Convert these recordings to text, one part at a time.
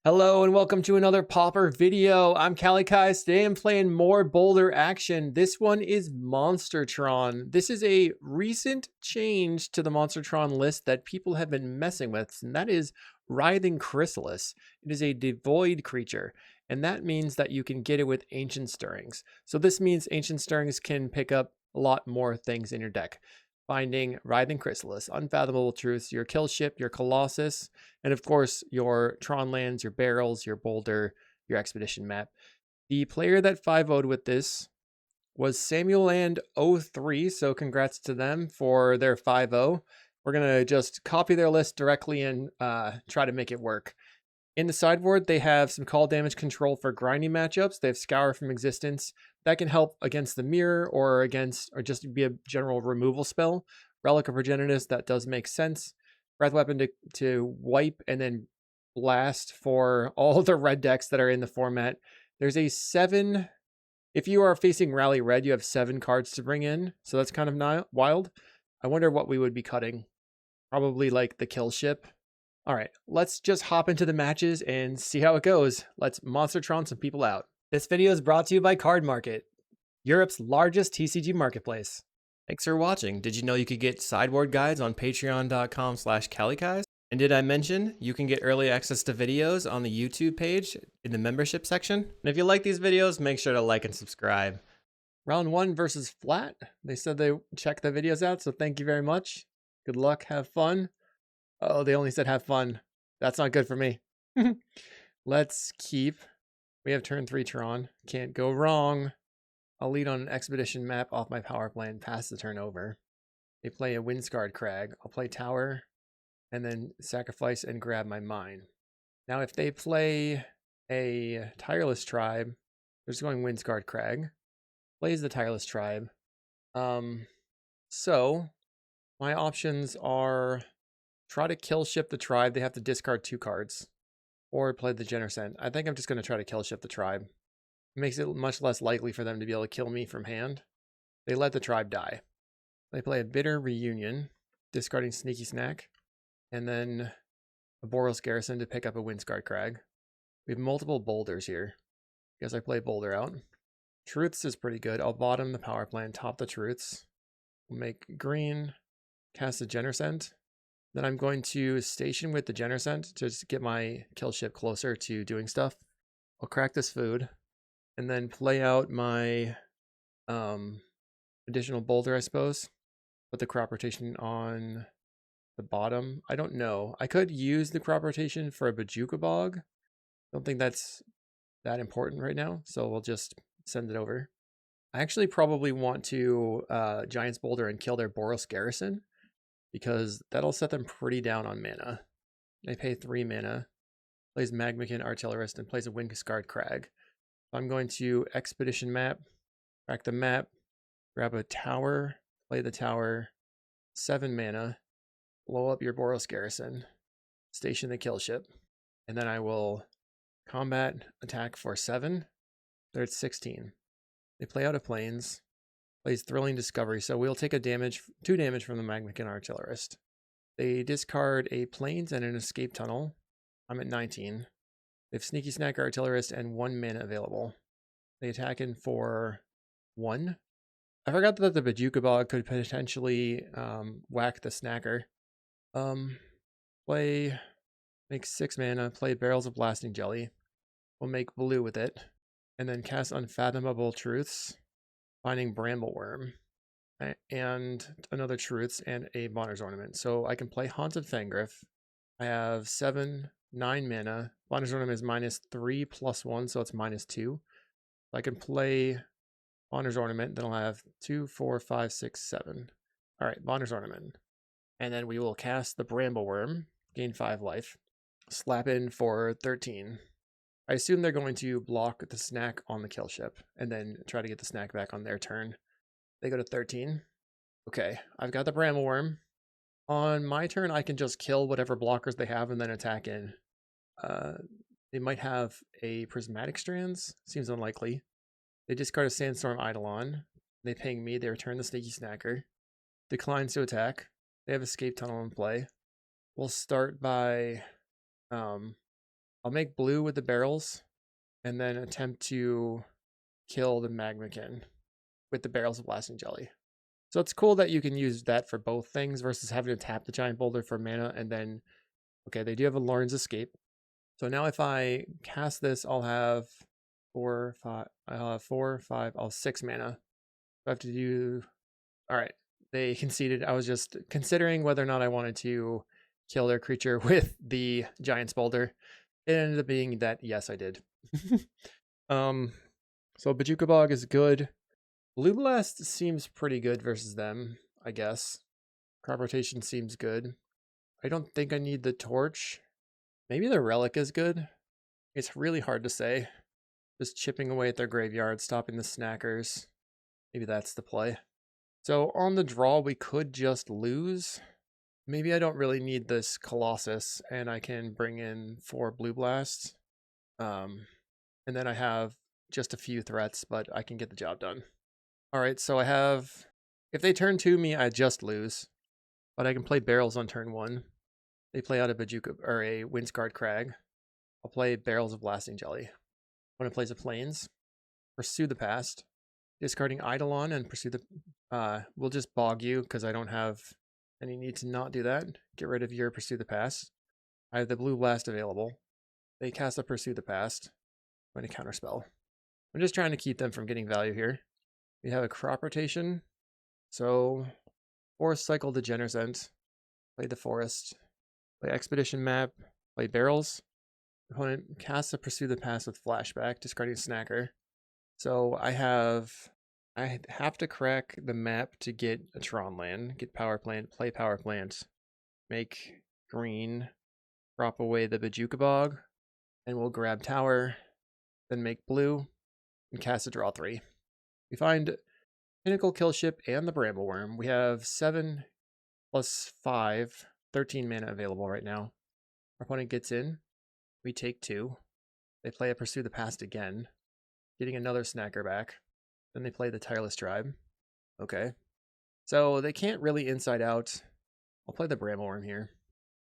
Hello and welcome to another Pauper video. I'm Kalikaiz. Today I'm playing more Boulder action. This one is Monster Tron. This is a recent change to the Monster Tron list that people have been messing with, and that is Writhing Chrysalis. It is a Devoid creature, and that means that you can get it with Ancient Stirrings. So this means Ancient Stirrings can pick up a lot more things in your deck. Finding Writhing Chrysalis, Unfathomable Truths, your kill ship, your Colossus, and of course your Tron lands, your barrels, your boulder, your expedition map. The player that 5-0'd with this was Samuel and 03, so congrats to them for their 5-0. We're going to just copy their list directly and try to make it work. In the sideboard, they have some call damage control for grinding matchups. They have Scour from Existence. That can help against the mirror or just be a general removal spell. Relic of Progenitus, that does make sense. Breath Weapon to wipe and then blast for all the red decks that are in the format. There's a 7. If you are facing Rally Red, you have 7 cards to bring in. So that's kind of wild. I wonder what we would be cutting. Probably like the kill ship. All right, let's just hop into the matches and see how it goes. Let's Monster Tron some people out. This video is brought to you by Card Market, Europe's largest TCG marketplace. Thanks for watching. Did you know you could get sideboard guides on patreon.com/Kalikaiz? And did I mention you can get early access to videos on the YouTube page in the membership section? And if you like these videos, make sure to like and subscribe. Round 1 versus Flat. They said they check the videos out, so thank you very much. Good luck, have fun. Oh, they only said have fun. That's not good for me. Let's keep. We have turn 3 Tron. Can't go wrong. I'll lead on an expedition map off my power play and pass the turn over. They play a Windscarred Crag. I'll play Tower and then sacrifice and grab my mine. Now if they play a Tireless Tribe, they're just going Windscarred Crag. Plays the Tireless Tribe. So my options are try to kill ship the tribe. They have to discard 2 cards. Or play the Genersent. I think I'm just going to try to kill ship the tribe. It makes it much less likely for them to be able to kill me from hand. They let the tribe die. They play a Bitter Reunion, discarding Sneaky Snack, and then a Boros Garrison to pick up a Windscarred Crag. We have multiple boulders here. Guess I play Boulder out. Truths is pretty good. I'll bottom the power plant, top the Truths. We'll make green, cast the Genersent. Then I'm going to station with the Genersent to just get my kill ship closer to doing stuff. I'll crack this food and then play out my additional boulder, I suppose. Put the crop rotation on the bottom. I don't know. I could use the crop rotation for a Bajuka Bog. Don't think that's that important right now, so we'll just send it over. I actually probably want to Giant's Boulder and kill their Boros Garrison, because that'll set them pretty down on mana. They pay 3 mana, plays Magmakin Artillerist, and plays a Windscarred Crag. So I'm going to Expedition Map, crack the map, grab a Tower, play the Tower, 7 mana, blow up your Boros Garrison, station the kill ship, and then I will combat attack for 7. They're at 16. They play out of Plains. Plays Thrilling Discovery, so we'll take 2 damage from the Magmakin Artillerist. They discard a Plains and an Escape Tunnel. I'm at 19. They have Sneaky Snack Artillerist and 1 mana available. They attack in for 1. I forgot that the Bajuka Bog could potentially whack the Snacker. Make 6 mana, play Barrels of Blasting Jelly. We'll make blue with it. And then cast Unfathomable Truths. Finding Brambleworm, and another Truths, and a Bonner's Ornament. So I can play Haunted Fangriff. I have 9 mana. Bonner's Ornament is -3 +1, so it's -2. I can play Bonner's Ornament, then I'll have 2, 4, 5, 6, 7. All right, Bonner's Ornament. And then we will cast the Brambleworm, gain 5 life, slap in for 13. I assume they're going to block the snack on the kill ship and then try to get the snack back on their turn. They go to 13. Okay, I've got the Brambleworm. On my turn, I can just kill whatever blockers they have and then attack in. They might have a Prismatic Strands. Seems unlikely. They discard a Sandstorm Eidolon. They ping me. They return the Sneaky Snacker. Declines to attack. They have Escape Tunnel in play. We'll start by I'll make blue with the barrels and then attempt to kill the Magmakin with the barrels of blasting jelly. So it's cool that you can use that for both things versus having to tap the giant boulder for mana and then, okay, they do have a Lauren's Escape. So now if I cast this, I'll have 4, 5, I'll have 4, 5, I'll have 6 mana. I have to do, all right, they conceded. I was just considering whether or not I wanted to kill their creature with the Giant's Boulder. It ended up being that, yes, I did. So Bojuka Bog is good. Blue Blast seems pretty good versus them, I guess. Crop Rotation seems good. I don't think I need the Torch. Maybe the Relic is good. It's really hard to say. Just chipping away at their graveyard, stopping the snackers. Maybe that's the play. So on the draw, we could just lose. Maybe I don't really need this Colossus, and I can bring in 4 Blue Blasts. And then I have just a few threats, but I can get the job done. All right, so I have... If they turn to me, I just lose. But I can play Barrels on turn 1. They play out a Bojuka, or a Windscarred Crag. I'll play Barrels of Blasting Jelly. When it plays a Plains, Pursue the Past. Discarding Eidolon and Pursue the... we'll just bog you, because I don't have any need to not do that. Get rid of your Pursue the Past. I have the Blue Blast available. They cast a Pursue the Past. I'm going to counterspell. I'm just trying to keep them from getting value here. We have a Crop Rotation. So, Forest Cycle Degenerate. Play the Forest. Play Expedition Map. Play Barrels. Opponent casts a Pursue the Past with Flashback, discarding Snacker. So I have to crack the map to get a Tron land, get Power Plant, play Power Plant, make green, drop away the Bojuka Bog, and we'll grab Tower, then make blue, and cast a draw 3. We find Pinnacle Killship and the Brambleworm. We have 7 plus 5, 13 mana available right now. Our opponent gets in, we take 2. They play a Pursue the Past again, getting another Snacker back. Then they play the Tireless Tribe. Okay. So they can't really Inside Out. I'll play the Brambleworm here.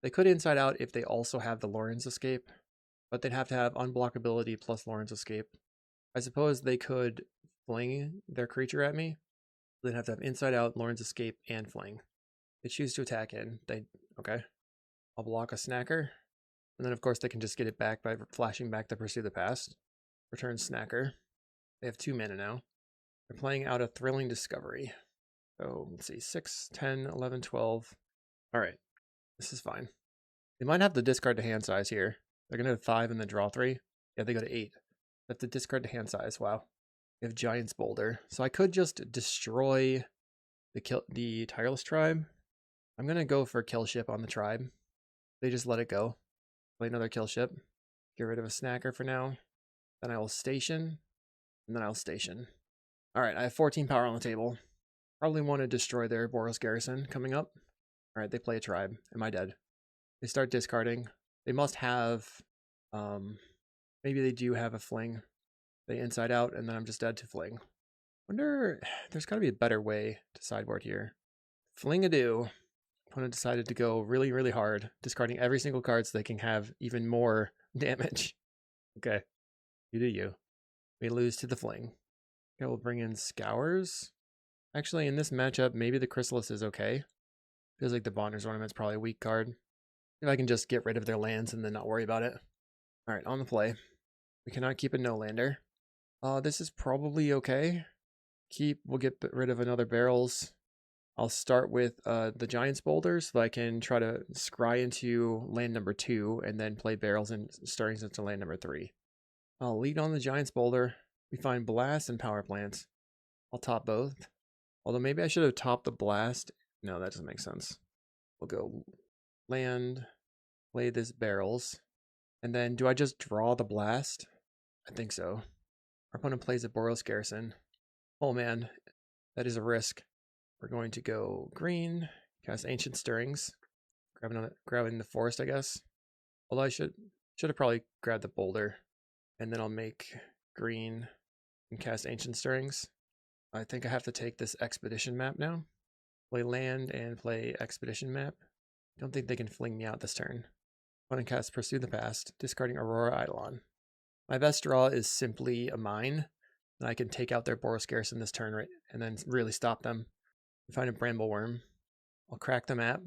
They could Inside Out if they also have the Lauren's Escape, but they'd have to have unblockability plus Lauren's Escape. I suppose they could fling their creature at me. They'd have to have Inside Out, Lauren's Escape, and fling. They choose to attack in. Okay. I'll block a Snacker. And then of course they can just get it back by flashing back the Pursue the Past. Return Snacker. They have 2 mana now. They're playing out a Thrilling Discovery. So let's see, 6, 10, 11, 12. All right, this is fine. They might have the discard to hand size here. They're going to have 5 and then draw 3. Yeah, they go to 8. They have to discard to hand size. Wow. They have Giant's Boulder. So I could just destroy the Tireless Tribe. I'm going to go for Kill Ship on the Tribe. They just let it go. Play another Kill Ship. Get rid of a Snacker for now. Then I will station. And then I'll station. Alright, I have 14 power on the table. Probably want to destroy their Boros Garrison coming up. Alright, they play a Tribe. Am I dead? They start discarding. They must have... maybe they do have a fling. They Inside Out, and then I'm just dead to fling. Wonder... There's got to be a better way to sideboard here. Fling-a-doo. Opponent decided to go really, really hard, discarding every single card so they can have even more damage. Okay. You do you. We lose to the fling. Okay, we'll bring in Scours. Actually, in this matchup, maybe the Chrysalis is okay. Feels like the Bonder's Ornament's probably a weak card. If I can just get rid of their lands and then not worry about it. Alright, on the play. We cannot keep a no-lander. This is probably okay. We'll get rid of another Barrels. I'll start with the Giant's Boulder so that I can try to scry into land number 2 and then play Barrels and starting into land number 3. I'll lead on the Giant's Boulder. We find Blast and Power Plant. I'll top both. Although maybe I should have topped the Blast. No, that doesn't make sense. We'll go land, play this Barrels. And then do I just draw the Blast? I think so. Our opponent plays a Boros Garrison. Oh man, that is a risk. We're going to go green, cast Ancient Stirrings. Grabbing the Forest, I guess. Although I should have probably grabbed the Boulder. And then I'll make green and cast Ancient Stirrings. I think I have to take this Expedition Map now. Play land and play Expedition Map. Don't think they can fling me out this turn. Opponent casts Pursue the Past, discarding Aurora Eidolon. My best draw is simply a mine, and I can take out their Boros Garrison this turn, right, and then really stop them. Find a Bramble Worm. I'll crack the map.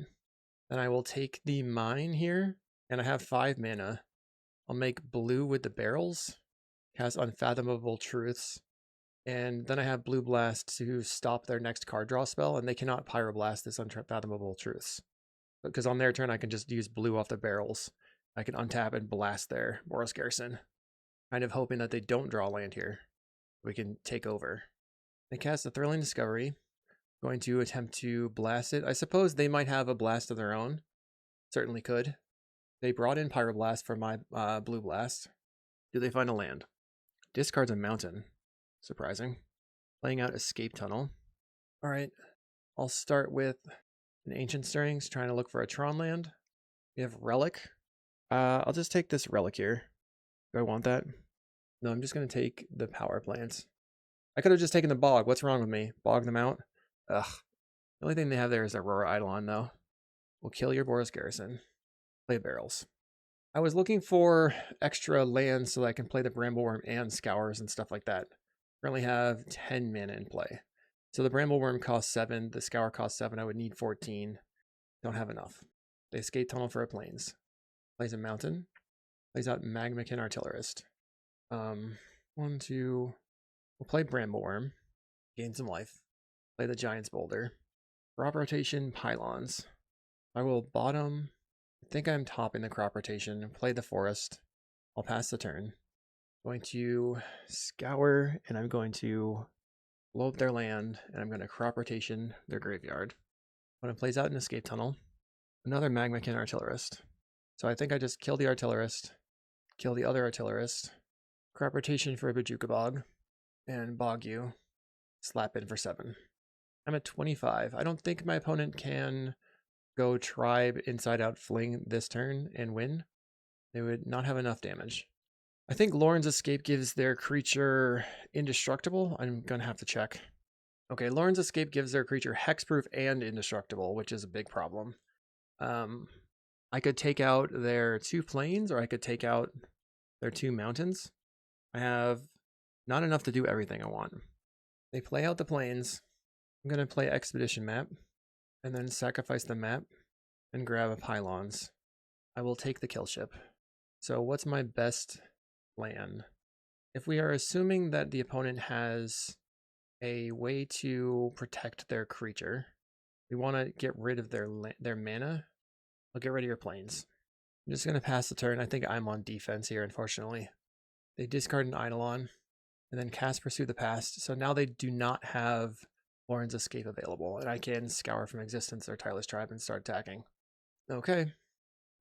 Then I will take the mine here, and I have 5 mana. I'll make blue with the barrels. It has Unfathomable Truths. And then I have Blue Blast to stop their next card draw spell, and they cannot Pyroblast this Unfathomable Truths. Because on their turn, I can just use blue off the barrels. I can untap and blast their Boros Garrison. Kind of hoping that they don't draw land here. We can take over. They cast a Thrilling Discovery. Going to attempt to blast it. I suppose they might have a blast of their own. Certainly could. They brought in Pyroblast for my Blue Blast. Do they find a land? Discards a mountain. Surprising. Playing out Escape Tunnel. Alright. I'll start with an Ancient Stirrings, trying to look for a Tron land. We have Relic. I'll just take this Relic here. Do I want that? No, I'm just going to take the Power Plants. I could have just taken the Bog. What's wrong with me? Bog them out? Ugh. The only thing they have there is Aurora Eidolon, though. We'll kill your Boros Garrison. Play barrels. I was looking for extra lands so that I can play the Brambleworm and Scours and stuff like that. Currently have 10 mana in play. So the Brambleworm costs 7, the Scour costs 7, I would need 14. Don't have enough. They Escape Tunnel for a Plains. Plays a Mountain. Plays out Magmakin Artillerist. 1, 2. We'll play Brambleworm. Gain some life. Play the Giant's Boulder. Crop Rotation Pylons. I will bottom. I think I'm topping the crop rotation. Play the Forest. I'll pass the turn. Going to Scour, and I'm going to blow up their land, and I'm going to crop rotation their graveyard. When it plays out an Escape Tunnel, another Magmakin Artillerist. So I think I just kill the Artillerist, kill the other Artillerist, crop rotation for a Bajuka Bog, and bog you, slap in for 7. I'm at 25. I don't think my opponent can go Tribe Inside Out Fling this turn and win. They would not have enough damage. I think Lauren's Escape gives their creature indestructible. I'm going to have to check. Okay, Lauren's Escape gives their creature hexproof and indestructible, which is a big problem. I could take out their 2 plains, or I could take out their 2 mountains. I have not enough to do everything I want. They play out the plains. I'm going to play Expedition Map, and then sacrifice the map and grab a Pylons. I will take the kill ship. So what's my best plan? If we are assuming that the opponent has a way to protect their creature, we want to get rid of their mana. I'll get rid of your plains. I'm just going to pass the turn. I think I'm on defense here, unfortunately. They discard an Eidolon and then cast Pursue the Past. So now they do not have Lauren's Escape available, and I can Scour from existence their Tireless Tribe and start attacking. Okay.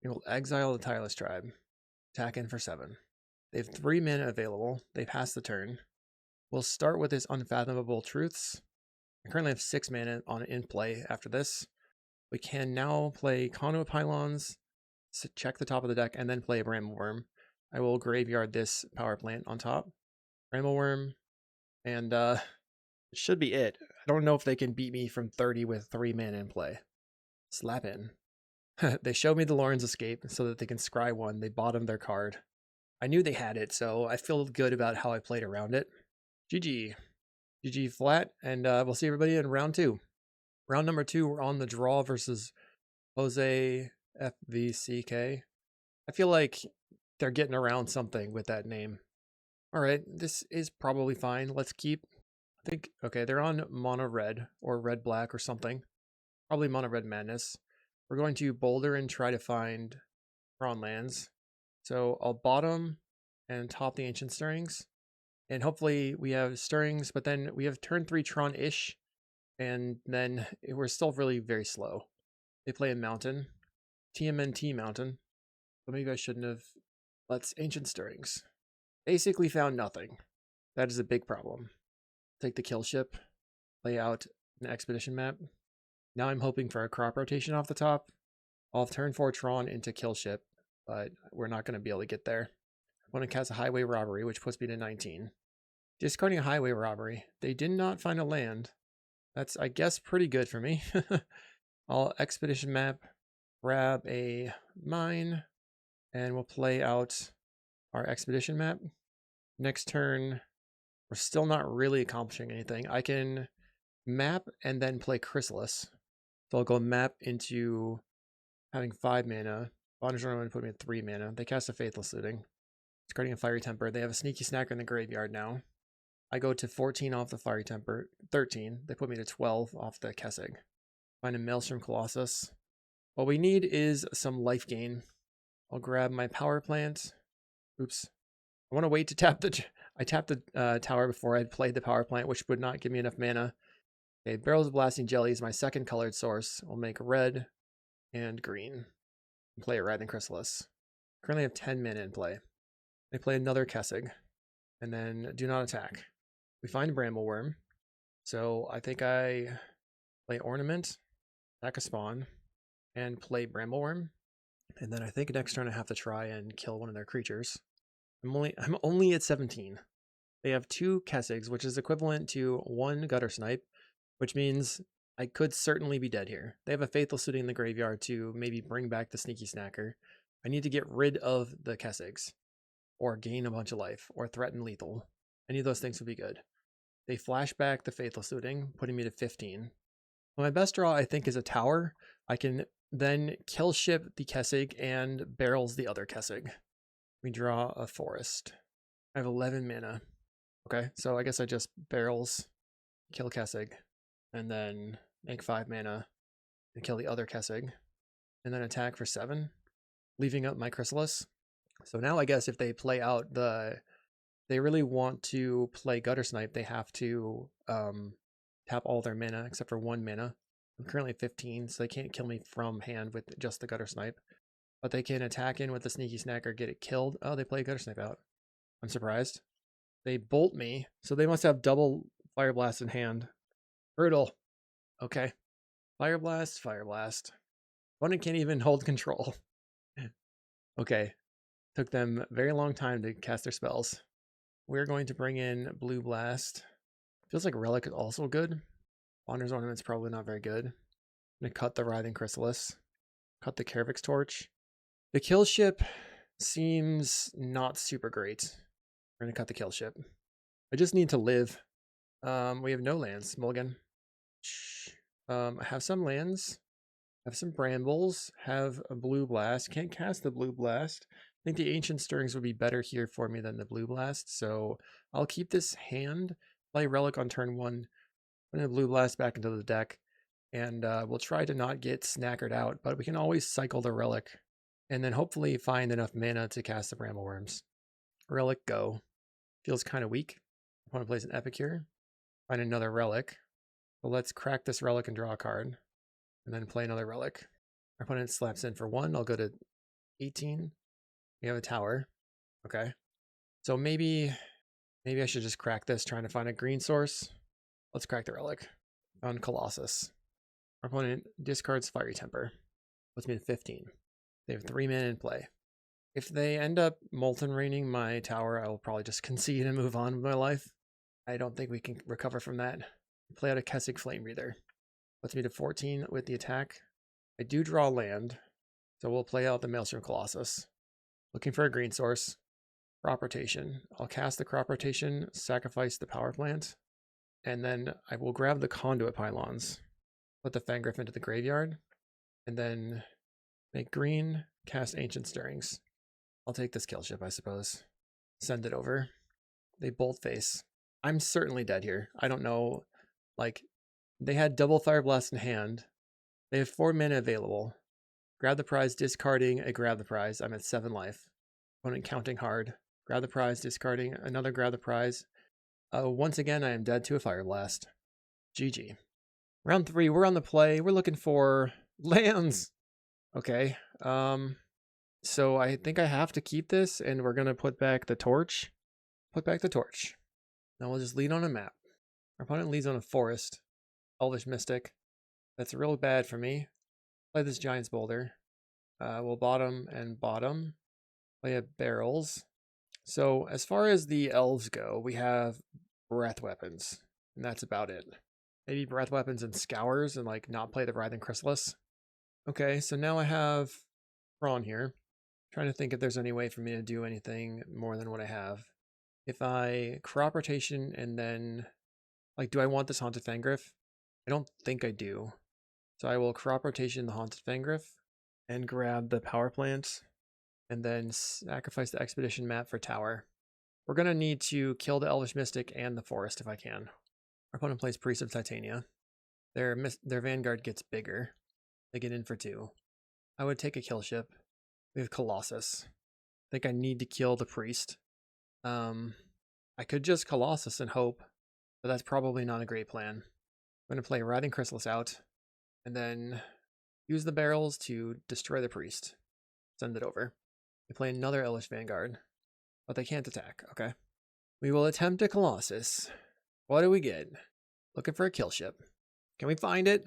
We will exile the Tireless Tribe. Attack in for 7. They have 3 mana available. They pass the turn. We'll start with this Unfathomable Truths. I currently have 6 mana in play after this. We can now play Conduit Pylons, check the top of the deck, and then play a Brambleworm. I will graveyard this power plant on top. Brambleworm, and it should be it. I don't know if they can beat me from 30 with 3 mana in play. Slap in. They showed me the Lauren's Escape so that they can scry 1. They bottomed their card. I knew they had it, so I feel good about how I played around it. GG. GG flat, and we'll see everybody in round 2. Round number 2, we're on the draw versus Jose FVCK. I feel like they're getting around something with that name. All right, this is probably fine. Let's keep, I think, okay, they're on mono red or red black or something. Probably mono red madness. We're going to boulder and try to find Tron lands. So I'll bottom and top the Ancient Stirrings. And hopefully we have Stirrings, but then we have turn 3 Tron-ish. And then we're still really very slow. They play a mountain. TMNT mountain. But maybe I shouldn't have. Let's Ancient Stirrings. Basically found nothing. That is a big problem. Take the kill ship. Play out an expedition map. Now I'm hoping for a crop rotation off the top. I'll have turn 4 Tron into kill ship, but we're not going to be able to get there. I want to cast a highway robbery, which puts me to 19. Discarding a highway robbery. They did not find a land. That's, I guess, pretty good for me. I'll expedition map, grab a mine, And we'll play out our expedition map. Next turn, we're still not really accomplishing anything. I can map and then play Chrysalis. So I'll go map into having 5 mana. Bondage Ornament put me at 3 mana. They cast a Faithless Looting. Discarding a Fiery Temper. They have a Sneaky Snacker in the graveyard now. I go to 14 off the Fiery Temper. 13. They put me to 12 off the Kessig. Find a Maelstrom Colossus. What we need is some life gain. I'll grab my power plant. Oops. I want to wait to tap the... I tapped the tower before I'd played the power plant, which would not give me enough mana. Okay, Barrels of Blasting Jelly is my second colored source. I'll make red and green. And play a Writhing Chrysalis. Currently have 10 mana in play. I play another Kessig. And then do not attack. We find Brambleworm. So I think I play Ornament, attack a spawn, and play Brambleworm. And then I think next turn I have to try and kill one of their creatures. I'm only at 17. They have 2 Kessigs, which is equivalent to 1 Gutter Snipe, which means I could certainly be dead here. They have a Faithless Looting in the graveyard to maybe bring back the Sneaky Snacker. I need to get rid of the Kessigs, or gain a bunch of life, or threaten lethal. Any of those things would be good. They flash back the Faithless Looting, putting me to 15. Well, my best draw, I think, is a tower. I can then kill ship the Kessig and barrels the other Kessig. We draw a forest. I have 11 mana. Okay, so I guess I just barrels, kill Kessig, and then make 5 mana and kill the other Kessig, and then attack for 7, leaving up my Chrysalis. So now I guess if they play out they really want to play Gutter Snipe, they have to tap all their mana except for 1 mana. I'm currently at 15, so they can't kill me from hand with just the Gutter Snipe. But they can attack in with the Sneaky Snacker, get it killed. Oh, they play Gutter Snipe out. I'm surprised. They bolt me, so they must have double Fire Blast in hand. Brutal. Okay. Fire Blast, Fire Blast. Opponent can't even hold control. Okay. Took them a very long time to cast their spells. We're going to bring in Blue Blast. Feels like Relic is also good. Wander's Ornament's probably not very good. I'm going to cut the Writhing Chrysalis. Cut the Karavix Torch. The kill ship seems not super great. We're going to cut the kill ship. I just need to live. We have no lands. Mulligan. I have some lands. Have some brambles. Have a Blue Blast. Can't cast the Blue Blast. I think the Ancient Stirrings would be better here for me than the Blue Blast. So I'll keep this hand. Play Relic on turn 1. Put a Blue Blast back into the deck. And we'll try to not get snackered out. But we can always cycle the Relic. And then hopefully find enough mana to cast the Brambleworms. Relic, go. Feels kind of weak. I want to place an Epic here. Find another Relic. So let's crack this Relic and draw a card. And then play another Relic. Our opponent slaps in for 1. I'll go to 18. We have a tower. Okay. So maybe I should just crack this, trying to find a green source. Let's crack the Relic. On Colossus. Our opponent discards Fiery Temper. Puts me to 15. They have 3 mana in play. If they end up Molten Raining my tower, I will probably just concede and move on with my life. I don't think we can recover from that. Play out a Kessig Flame Breather. Puts me to 14 with the attack. I do draw land, so we'll play out the Maelstrom Colossus. Looking for a green source. Crop Rotation. I'll cast the Crop Rotation, sacrifice the power plant, and then I will grab the Conduit Pylons. Put the Fangriff into the graveyard, and then make green, cast Ancient Stirrings. I'll take this kill ship, I suppose. Send it over. They bolt face. I'm certainly dead here. I don't know. Like, they had double Fire Blast in hand. They have 4 mana available. Grab the prize, discarding a grab the prize. I'm at 7 life. Opponent counting hard. Grab the prize, discarding another grab the prize. Once again, I am dead to a Fire Blast. GG. Round 3, we're on the play. We're looking for lands. Okay. So I think I have to keep this, and we're going to put back the torch. Put back the torch. Now we'll just lead on a map. Our opponent leads on a forest. Elvish Mystic. That's real bad for me. Play this Giant's Boulder. We'll bottom and bottom. Play a Barrels. So as far as the Elves go, we have Breath Weapons. And that's about it. Maybe Breath Weapons and Scours and like not play the Writhing Chrysalis. Okay, so now I have Tron here. Trying to think if there's any way for me to do anything more than what I have. If I crop rotation and then, like, do I want this Haunted Fangriff? I don't think I do. So I will crop rotation the Haunted Fangriff and grab the power plant and then sacrifice the expedition map for tower. We're going to need to kill the Elvish Mystic and the Forest if I can. Our opponent plays Priest of Titania. Their Vanguard gets bigger. They get in for 2. I would take a kill ship. We have Colossus. I think I need to kill the Priest. I could just Colossus and hope, but that's probably not a great plan. I'm going to play Writhing Chrysalis out, and then use the barrels to destroy the Priest. Send it over. We play another Elvish Vanguard, but they can't attack. Okay. We will attempt a Colossus. What do we get? Looking for a kill ship. Can we find it?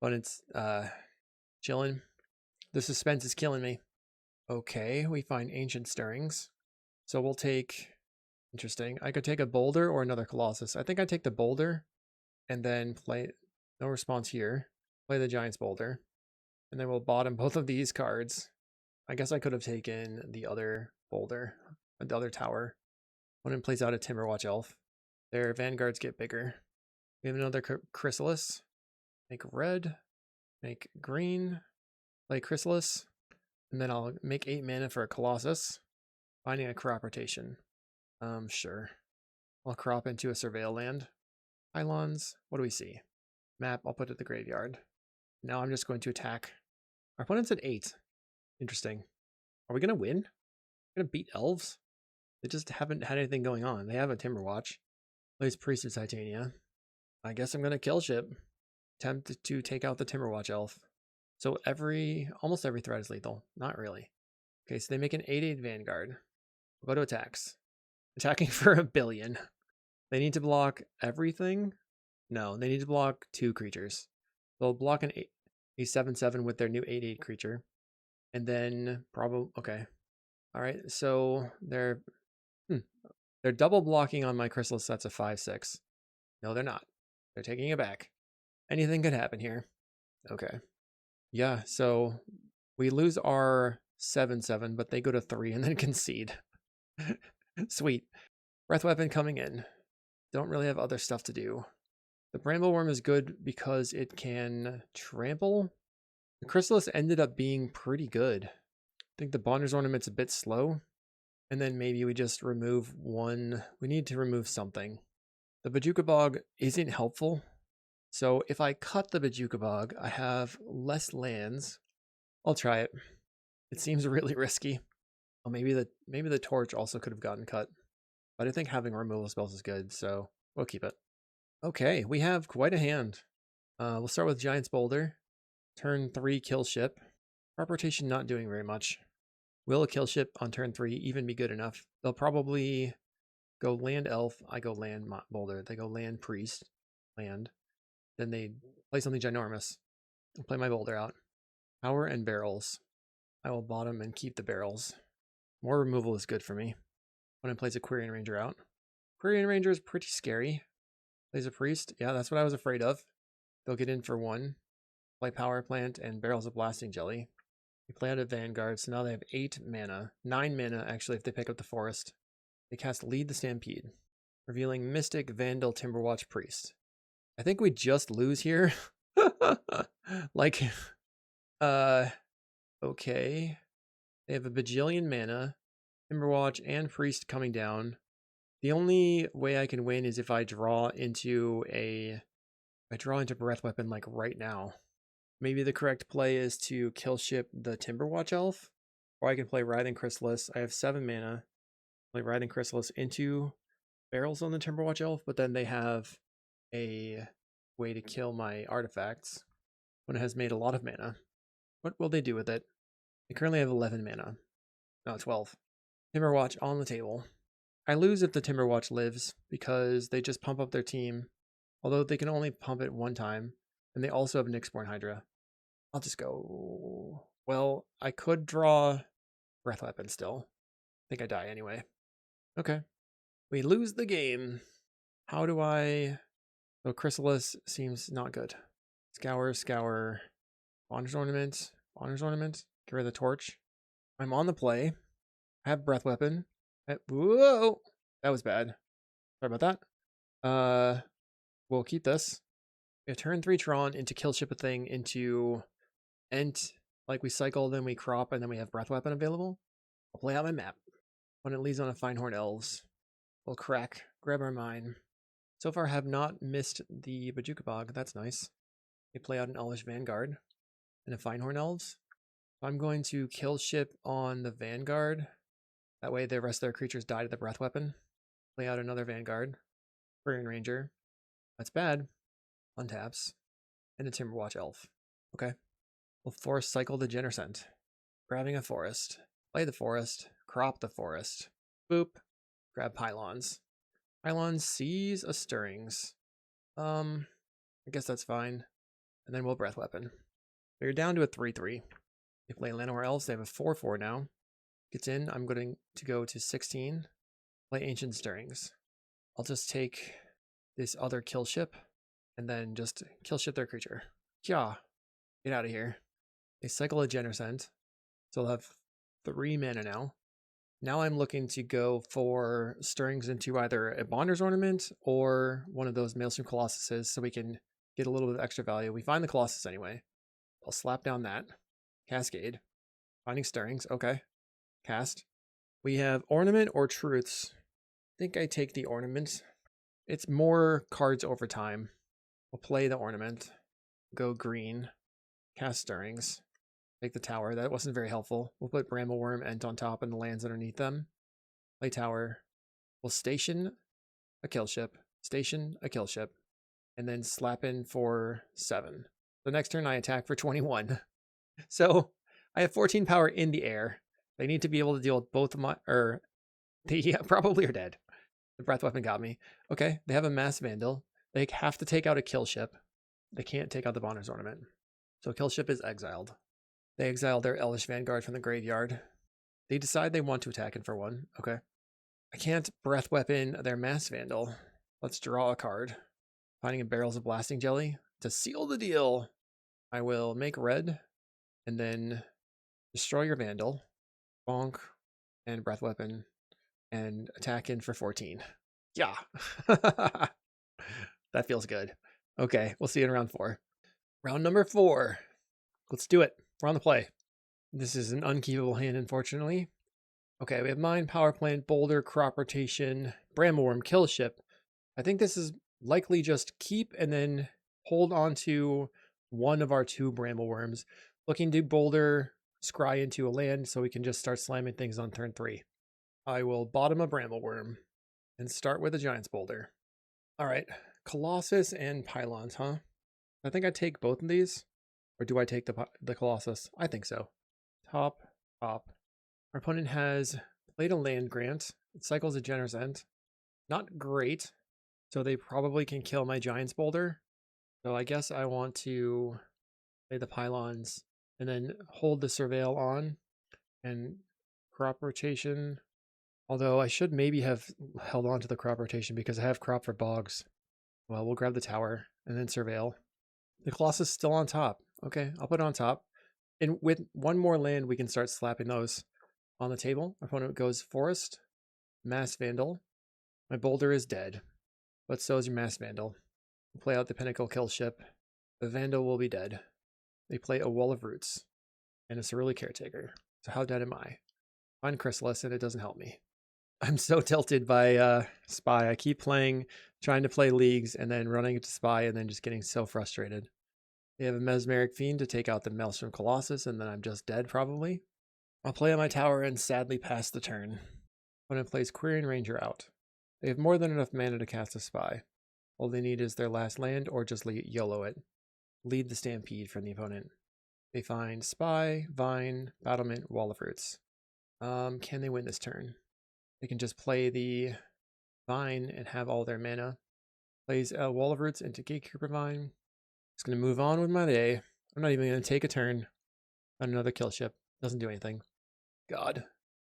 But it's chilling. The suspense is killing me. Okay, we find Ancient Stirrings. So we'll take... Interesting. I could take a Boulder or another Colossus. I think I'd take the Boulder and then play... No response here. Play the Giant's Boulder. And then we'll bottom both of these cards. I guess I could have taken the other Boulder, the other tower. One plays out a Timberwatch Elf. Their Vanguards get bigger. We have another Chrysalis. Make red. Make green. Play Chrysalis. And then I'll make 8 mana for a Colossus. Finding a crop rotation. Sure. I'll crop into a Surveil land. Pylons. What do we see? Map, I'll put it at the graveyard. Now I'm just going to attack. Our opponent's at 8. Interesting. Are we going to win? Going to beat Elves? They just haven't had anything going on. They have a Timberwatch. Plays Priest of Titania. I guess I'm going to kill ship. Attempt to take out the Timberwatch Elf. So almost every threat is lethal. Not really. Okay, so they make an 8/8 Vanguard. We'll go to attacks. Attacking for 1 billion. They need to block everything? No, they need to block 2 creatures. They'll block a 7/7 with their new 8/8 creature. And then probably... Okay. Alright, so they're double blocking on my Chrysalis. That's a 5/6. No, they're not. They're taking it back. Anything could happen here. Okay. Yeah, so we lose our 7/7, but they go to 3 and then concede. Sweet. Breath Weapon coming in. Don't really have other stuff to do. The Brambleworm is good because it can trample. The Chrysalis ended up being pretty good. I think the Bonder's Ornament's a bit slow. And then maybe we just remove one. We need to remove something. The Bojuka Bog isn't helpful. So if I cut the Bojuka Bog, I have less lands. I'll try it. It seems really risky. Well, maybe the Torch also could have gotten cut. But I think having removal spells is good, so we'll keep it. Okay, we have quite a hand. We'll start with Giant's Boulder. Turn 3, kill ship. Crop rotation not doing very much. Will a kill ship on turn 3 even be good enough? They'll probably go land elf. I go land boulder. They go land priest. Land. Then they play something ginormous. I'll play my boulder out. Power and barrels. I will bottom and keep the barrels. More removal is good for me. When it plays a Quirion Ranger out. Quirion Ranger is pretty scary. Plays a priest. Yeah, that's what I was afraid of. They'll get in for 1. Play power plant and barrels of blasting jelly. We play out a Vanguard, so now they have 8 mana. 9 mana, actually, if they pick up the forest. They cast Lead the Stampede, revealing Mystic, Vandal, Timberwatch, Priest. I think we just lose here. Like, okay. They have a bajillion mana, Timberwatch, and Priest coming down. The only way I can win is if I draw into Breath Weapon, like, right now. Maybe the correct play is to kill ship the Timberwatch Elf, or I can play Writhing Chrysalis. I have 7 mana. Play Writhing Chrysalis into barrels on the Timberwatch Elf, but then they have a way to kill my artifacts when it has made a lot of mana. What will they do with it? They currently have 11 mana. No, 12. Timberwatch on the table. I lose if the Timberwatch lives because they just pump up their team, although they can only pump it 1 time. And they also have Nyxborn Hydra. I'll just go... Well, I could draw Breath Weapon still. I think I die anyway. Okay. We lose the game. How do I... Oh, Chrysalis seems not good. Scour. Bonder's Ornament. Get rid of the Torch. I'm on the play. I have breath weapon. Whoa! That was bad. Sorry about that. We'll keep this. We have turn 3 Tron into kill ship a thing into Ent. Like we cycle, then we crop, and then we have breath weapon available. I'll play out my map. When it leads on a Finehorn Elves, we'll crack, grab our mine. So far, have not missed the Bajuka Bog. That's nice. We play out an Elvish Vanguard and a Finehorn Elves. I'm going to kill ship on the Vanguard. That way, the rest of their creatures die to the breath weapon. Play out another Vanguard. Quirion Ranger. That's bad. Untaps. And a Timberwatch Elf. Okay. We'll force cycle the Genercent. Grabbing a forest. Play the forest. Crop the forest. Boop. Grab pylons. Pylons sees a stirrings. I guess that's fine. And then we'll breath weapon. So you're down to a 3/3. They play Llanowar Elves. They have a 4/4 now. Gets in. I'm going to go to 16. Play Ancient Stirrings. I'll just take this other kill ship and then just kill ship their creature. Yeah. Get out of here. They cycle a Genercent. So they'll have 3 mana now. Now I'm looking to go for Stirrings into either a Bonder's Ornament or one of those Maelstrom Colossuses so we can get a little bit of extra value. We find the Colossus anyway. I'll slap down that. Cascade. Finding Stirrings. Okay. Cast. We have Ornament or Truths. I think I take the Ornament. It's more cards over time. We'll play the Ornament. Go green. Cast Stirrings. Take the tower. That wasn't very helpful. We'll put Brambleworm Ent on top and the lands underneath them. Play tower. We'll station a kill ship. Station a kill ship. And then slap in for 7. The next turn I attack for 21. So I have 14 power in the air. They need to be able to deal with both of my... They probably are dead. The breath weapon got me. Okay, they have a Mass Vandal. They have to take out a kill ship. They can't take out the Bonner's Ornament. So kill ship is exiled. They exiled their Elvish Vanguard from the graveyard. They decide they want to attack in for 1. Okay. I can't breath weapon their Mass Vandal. Let's draw a card. Finding a Barrels of Blasting Jelly. To seal the deal, I will make red and then destroy your Vandal. Bonk and breath weapon and attack in for 14. Yeah. That feels good. Okay, we'll see you in round 4. Round number 4. Let's do it. We're on the play. This is an unkeepable hand, unfortunately. Okay, we have Mine, Power Plant, Boulder, Crop Rotation, Brambleworm, Kill Ship. I think this is likely just keep and then hold on to one of our 2 Brambleworms. Looking to Boulder, scry into a land so we can just start slamming things on turn 3. I will bottom a Brambleworm and start with a Giant's Boulder. All right, Colossus and Pylons, huh? I think I take both of these. Or do I take the Colossus? I think so. Top. Our opponent has played a land grant. It cycles a Genercent. Not great. So they probably can kill my Giant's Boulder. So I guess I want to play the Pylons and then hold the Surveil on and crop rotation. Although I should maybe have held on to the crop rotation because I have crop for bogs. Well, we'll grab the tower and then Surveil. The Colossus is still on top. Okay, I'll put it on top. And with 1 more land, we can start slapping those on the table. Our opponent goes Forest, Mass Vandal. My Boulder is dead, but so is your Mass Vandal. We'll play out the Pinnacle Kill Ship. The Vandal will be dead. They play a Wall of Roots and a Cerulean Caretaker. So how dead am I? Find Chrysalis and it doesn't help me. I'm so tilted by Spy. I keep playing, trying to play leagues and then running into Spy and then just getting so frustrated. They have a Mesmeric Fiend to take out the Maelstrom Colossus, and then I'm just dead, probably. I'll play on my tower and sadly pass the turn. Opponent plays Quirion Ranger out. They have more than enough mana to cast a Spy. All they need is their last land, or just YOLO it. Lead the Stampede from the opponent. They find Spy, Vine, Battlement, Wall of Roots. Can they win this turn? They can just play the Vine and have all their mana. Plays a Wall of Roots into Gatekeeper Vine. Just going to move on with my day. I'm not even going to take a turn on another kill ship. Doesn't do anything. God.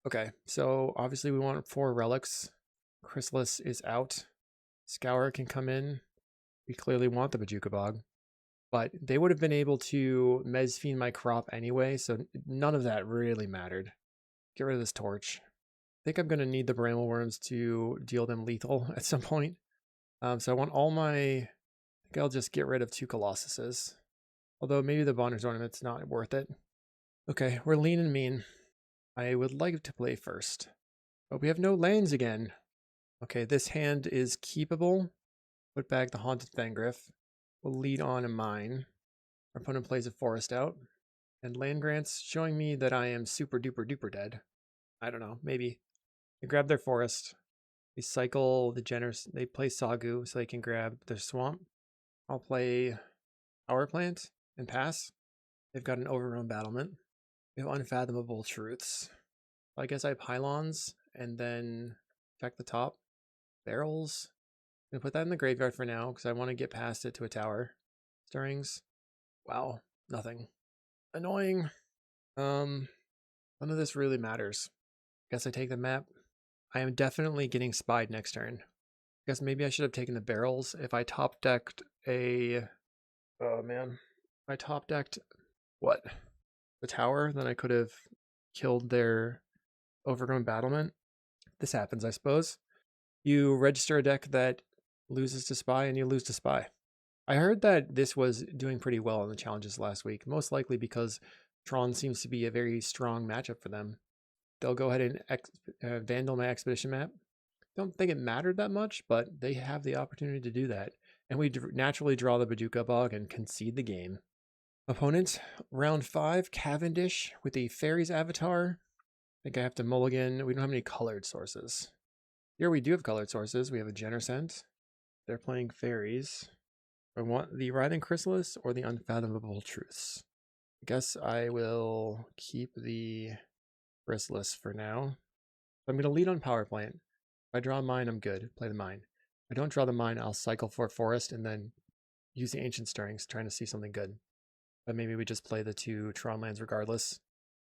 Okay, so obviously we want 4 relics. Chrysalis is out. Scour can come in. We clearly want the Bajuka Bog. But they would have been able to Mez Fiend my crop anyway, so none of that really mattered. get rid of this torch. I think I'm going to need the bramble worms to deal them lethal at some point. So I want all my... I think I'll just get rid of 2 Colossuses. Although maybe the Bonner's Ornament's not worth it. Okay, we're lean and mean. I would like to play first. But we have no lands again. Okay, this hand is keepable. Put back the Haunted Fangriff. We'll lead on a mine. Our opponent plays a forest out. And land grants showing me that I am super duper duper dead. I don't know, maybe. They grab their forest. They cycle the generous. They play Sagu so they can grab their swamp. I'll play Power Plant and pass. They've got an overrun battlement. We have Unfathomable Truths. I guess I have pylons and then check the top. Barrels. I'm gonna put that in the graveyard for now because I want to get past it to a tower. Stirrings. Wow, nothing. Annoying. None of this really matters. Guess I take the map. I am definitely getting spied next turn. Guess maybe I should have taken the barrels. If I top decked a... Oh man. If I top decked... What? The tower, then I could have killed their overgrown battlement. This happens, I suppose. You register a deck that loses to spy and you lose to spy. I heard that this was doing pretty well in the challenges last week, most likely because Tron seems to be a very strong matchup for them. They'll go ahead and vandal my expedition map. Don't think it mattered that much, but they have the opportunity to do that. And we naturally draw the Bajuka Bog and concede the game. Opponent, round 5, Cavendish with a Fairies Avatar. I think I have to mulligan. We don't have any colored sources. Here we do have colored sources. We have a Genercent. They're playing Fairies. I want the Writhing Chrysalis or the Unfathomable Truths. I guess I will keep the Chrysalis for now. I'm going to lead on Power Plant. If I draw a mine, I'm good. Play the mine. If I don't draw the mine, I'll cycle for Forest and then use the Ancient Stirrings, trying to see something good. But maybe we just play the 2 Tron lands regardless.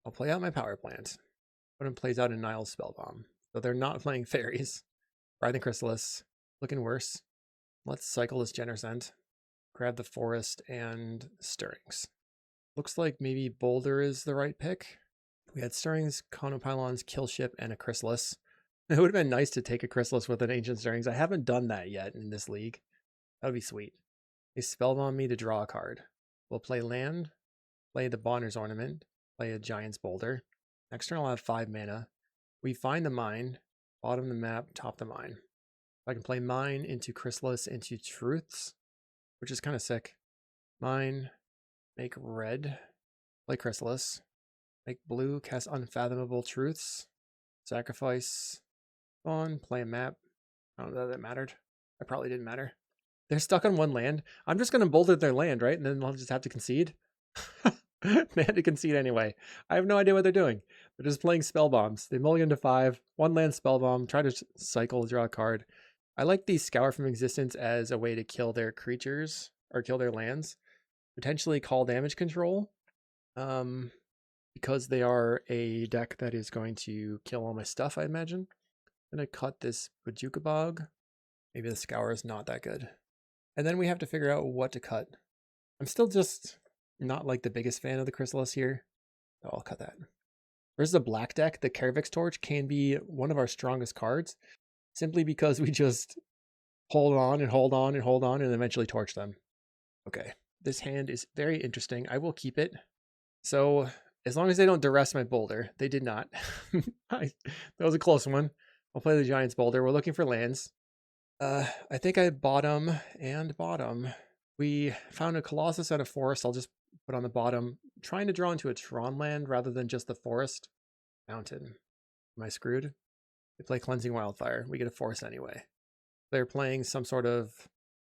I'll play out my Power Plant. Opponent plays out a Nile Spellbomb. So they're not playing Fairies. Writhing Chrysalis. Looking worse. Let's cycle this Genercent. Grab the Forest and Stirrings. Looks like maybe Boulder is the right pick. We had Stirrings, Conopylons, Killship, and a Chrysalis. It would have been nice to take a Chrysalis with an Ancient Stirrings. I haven't done that yet in this league. That would be sweet. They Spellbomb me to draw a card. We'll play land, play the Bonner's Ornament, play a Giant's Boulder. Next turn I'll have 5 mana. We find the mine, bottom the map, top the mine. I can play mine into Chrysalis into Truths, which is kind of sick. Mine, make red, play Chrysalis. Make blue, cast Unfathomable Truths. Sacrifice. On, play a map. I don't know that mattered. It probably didn't matter. They're stuck on 1 land. I'm just going to boulder their land, right? And then they'll just have to concede. They had to concede anyway. I have no idea what they're doing. They're just playing spell bombs. They mulligan to 5. 1 land spell bomb. Try to cycle, draw a card. I like the Scour from Existence as a way to kill their creatures or kill their lands. Potentially call damage control. Because they are a deck that is going to kill all my stuff, I imagine. I'm going to cut this Bajuka Bog. Maybe the Scour is not that good. And then we have to figure out what to cut. I'm still just not like the biggest fan of the Chrysalis here. Oh, I'll cut that. Versus a black deck, the Karavix Torch can be one of our strongest cards, simply because we just hold on and hold on and hold on and eventually torch them. Okay, this hand is very interesting. I will keep it. So as long as they don't duress my boulder, they did not. That was a close one. I'll play the Giant's Boulder. We're looking for lands. I think I bottom and bottom. We found a Colossus and a Forest. I'll just put on the bottom, trying to draw into a Tron land rather than just the Forest. Mountain. Am I screwed? They play Cleansing Wildfire. We get a Forest anyway. They're playing some sort of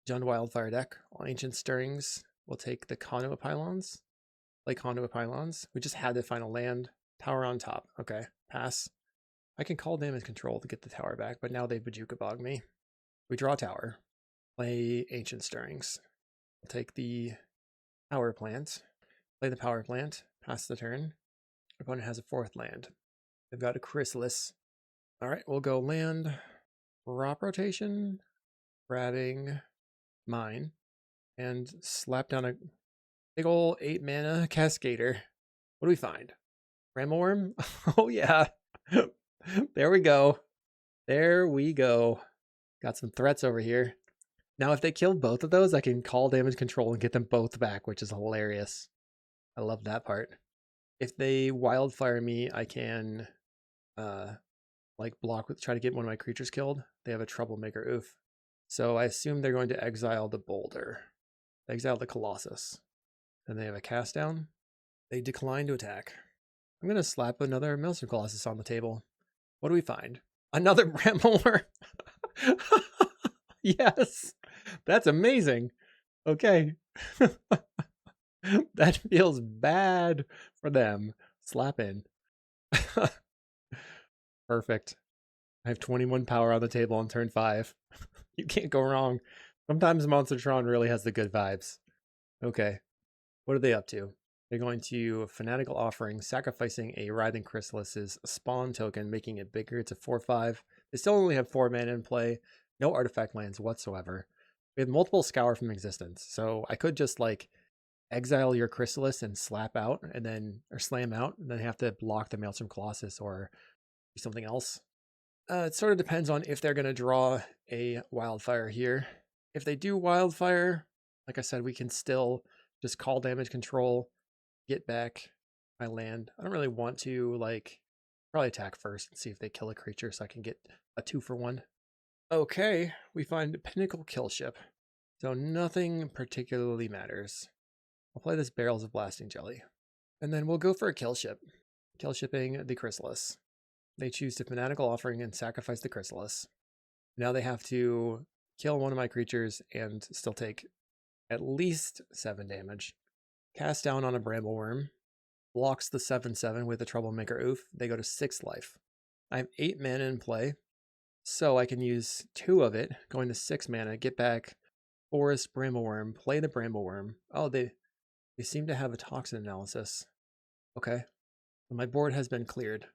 Jund Wildfire deck. Ancient Stirrings. We'll take the Conduit Pylons. Play Conduit Pylons. We just had the final land. Tower on top. Okay, pass. I can call damage control to get the tower back, but now they Bajuka Bog me. We draw a tower. Play Ancient Stirrings. We'll take the Power Plant. Play the Power Plant. Pass the turn. Opponent has a 4th land. They've got a Chrysalis. Alright, we'll go land. Crop rotation. Grabbing mine. And slap down a big ol' 8 mana Cascader. What do we find? Bramble Worm? Oh yeah. There we go. There we go. Got some threats over here. Now, if they kill both of those, I can call damage control and get them both back, which is hilarious. I love that part. If they wildfire me, I can like block with try to get one of my creatures killed. They have a troublemaker oof. So I assume they're going to exile the boulder. Exile the Colossus. Then they have a cast down. They decline to attack. I'm gonna slap another Maelstrom Colossus on the table. What do we find? Another Bramblewurm. Yes. That's amazing. Okay. That feels bad for them. Slap in. Perfect. I have 21 power on the table on turn 5. You can't go wrong. Sometimes Monster Tron really has the good vibes. Okay. What are they up to? They're going to Fanatical Offering, sacrificing a Writhing Chrysalis' spawn token, making it bigger. It's a 4/5. They still only have 4 mana in play. No artifact lands whatsoever. We have multiple Scour from Existence. So I could just like exile your Chrysalis and slap out and then, or slam out, and then have to block the Maelstrom Colossus or do something else. It sort of depends on if they're going to draw a Wildfire here. If they do Wildfire, like I said, we can still just call damage control, get back my land. I don't really want to, like, probably attack first and see if they kill a creature so I can get a 2-for-1. Okay, we find Pinnacle Killship. So nothing particularly matters. I'll play this Barrels of Blasting Jelly. And then we'll go for a Killship. Killshipping the Chrysalis. They choose to Fanatical Offering and sacrifice the Chrysalis. Now they have to kill one of my creatures and still take at least 7 damage. Cast down on a Bramblewurm. Blocks the 7/7 with a Troublemaker Oof. They go to 6 life. I have 8 mana in play, so I can use 2 of it, going to 6 mana, get back Forest Bramblewurm, play the Bramblewurm. Oh, they seem to have a Toxin Analysis. Okay. So my board has been cleared.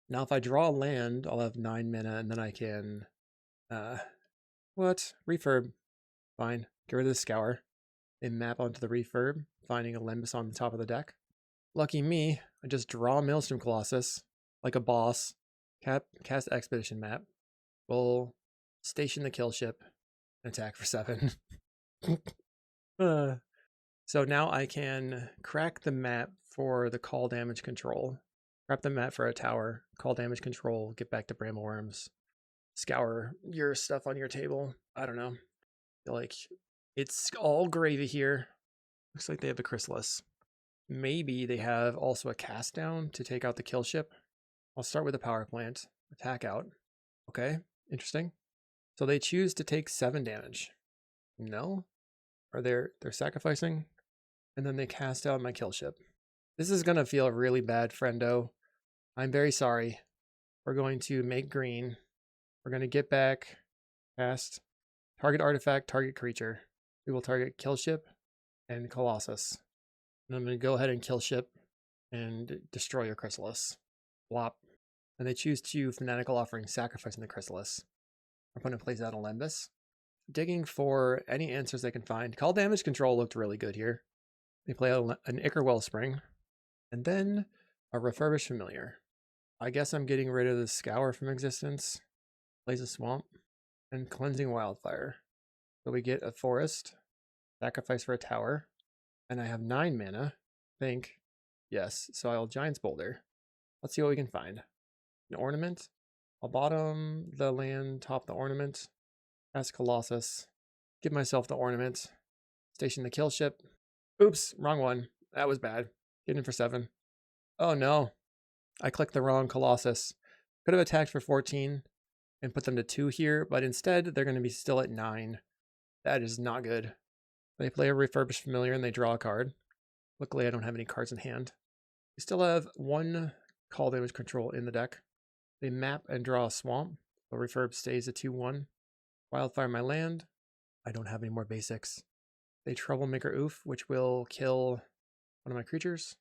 Now if I draw a land, I'll have 9 mana, and then I can... what? Refurb. Fine. Get rid of the Scour. They map onto the Refurb, finding a Lembas on the top of the deck. Lucky me, I just draw a Maelstrom Colossus, like a boss, cast Expedition Map, we'll station the kill ship, and attack for 7. So now I can crack the map for the call damage control, crack the map for a tower, call damage control, get back to Bramblewurms, scour your stuff on your table. I don't know. Like, it's all gravy here. Looks like they have a Chrysalis. Maybe they have also a cast down to take out the kill ship. I'll start with a power plant. Attack out. Okay, interesting. So they choose to take 7 damage. No? Or they're sacrificing? And then they cast out my kill ship. This is going to feel really bad, friendo. I'm very sorry. We're going to make green. We're going to get back, cast, target artifact, target creature. We will target kill ship and Colossus. And I'm going to go ahead and kill ship and destroy your Chrysalis. Blop. And they choose to Fanatical Offering, sacrificing the Chrysalis. Our opponent plays out a Lembas. Digging for any answers they can find. Call damage control looked really good here. They play out an Ichor Wellspring. And then a Refurbished Familiar. I guess I'm getting rid of the Scour from Existence. Plays a Swamp. And Cleansing Wildfire. So we get a Forest. Sacrifice for a Tower. And I have 9 mana. I think. Yes. So I'll Giant's Boulder. Let's see what we can find. An Ornament. I'll bottom the land, top the Ornament. Cast Colossus. Give myself the Ornament. Station the kill ship. Oops, wrong one. That was bad. Get in for 7. Oh no. I clicked the wrong Colossus. Could have attacked for 14 and put them to 2 here, but instead they're going to be still at 9. That is not good. They play a Refurbished Familiar and they draw a card. Luckily, I don't have any cards in hand. We still have 1 call damage control in the deck. They map and draw a Swamp. The Refurb stays at 2/1. Wildfire my land. I don't have any more basics. They Troublemaker Oof, which will kill one of my creatures.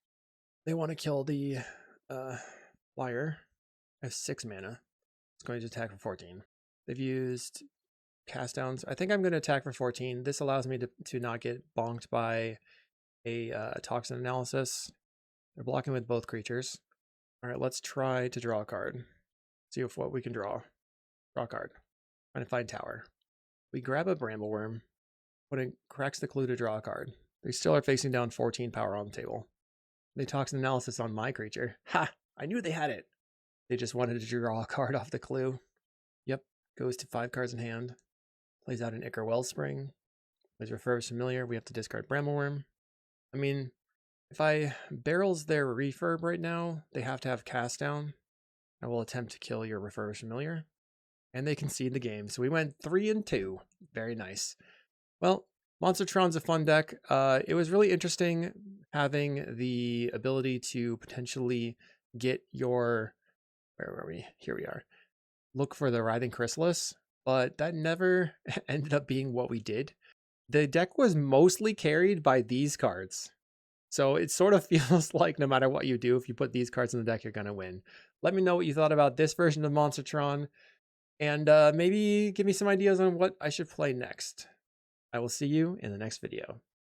They want to kill the flyer. I have 6 mana. It's going to attack for 14. They've used cast downs. I think I'm going to attack for 14. This allows me to not get bonked by a Toxin Analysis. They're blocking with both creatures. All right, let's try to draw a card. See if what we can draw. Draw a card. Trying to find tower. We grab a Brambleworm. Cracks the clue to draw a card. They still are facing down 14 power on the table. They toxin analysis on my creature. Ha! I knew they had it. They just wanted to draw a card off the clue. Yep. Goes to 5 cards in hand. Plays out an Ichor Wellspring. Plays Refurbished Familiar. We have to discard Brambleworm. I mean, if I barrels their refurb right now, they have to have cast down. I will attempt to kill your Refurbished Familiar. And they concede the game. So we went 3-2. Very nice. Well, Monster Tron's a fun deck. It was really interesting having the ability to potentially get your... Where were we? Here we are. Look for the Writhing Chrysalis. But that never ended up being what we did. The deck was mostly carried by these cards. So it sort of feels like no matter what you do, if you put these cards in the deck, you're going to win. Let me know what you thought about this version of Monster Tron. And maybe give me some ideas on what I should play next. I will see you in the next video.